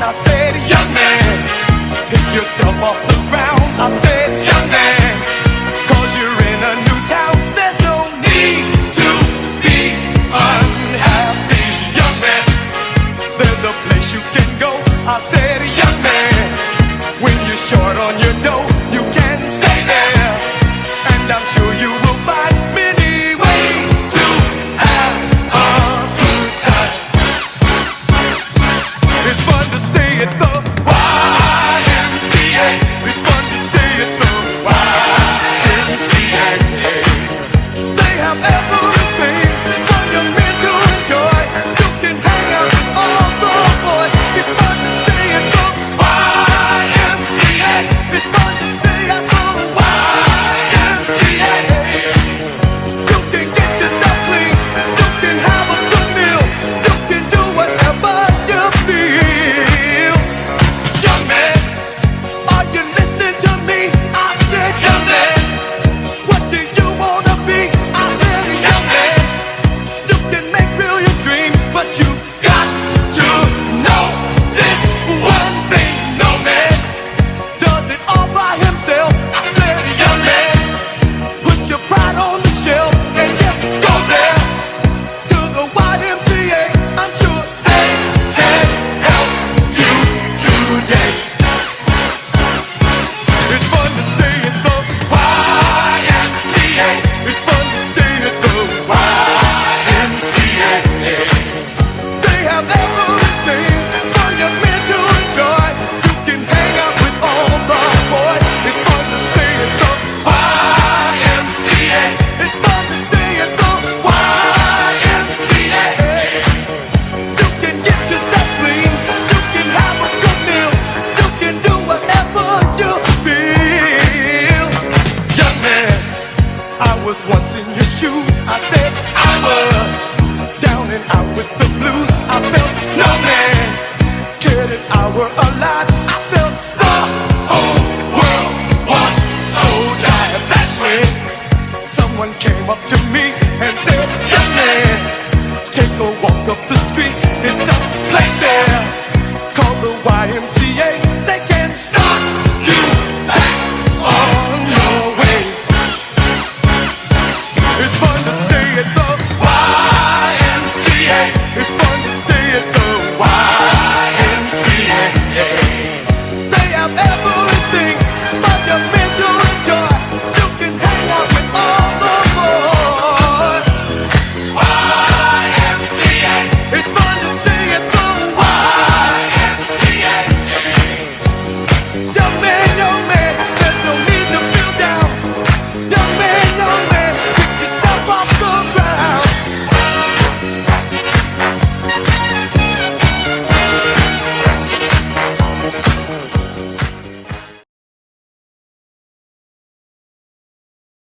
I said, young man, pick yourself off the ground. I said, young man, cause you're in a new town. There's no need to be unhappy, young man. There's a place you can go. I said, young man, when you're short on your dough, you can stay there, and I'm sure you will find many ways to have a good time. It's fun to stay at the YMCA. It's fun to stay at the YMCA. They have everything for young men to enjoy. You can hang out with all the boys. It's fun to stay at the YMCA. It's fun to stay at the YMCA. You can get yourself clean. You can have a good meal. You can do whatever you feel. Young man, are you listening to me? I said, young man, what do you wanna be? I said, young man, you can make real your dreams, but you got to know this one thing. No man does it all by himself. I said, young man, put your pride on the shelf and just go there to the YMCA. I'm sure they can help you today. It's fun to stay at the YMCA. It's fun to stay at the YMCA. They have everything for young men to enjoy. You can hang out with all the boys. It's fun to stay at the YMCA. It's fun to stay at the YMCA. You can get yourself clean. You can have a good meal. You can do whatever you feel. Young man, I was once in your shoes. I said I was down and out with the blues. I felt no man cared if I were alive. I felt the whole world was so tired. That's when someone came up to me and said, young man, take a walk up the street. It's a place there called the YMCA.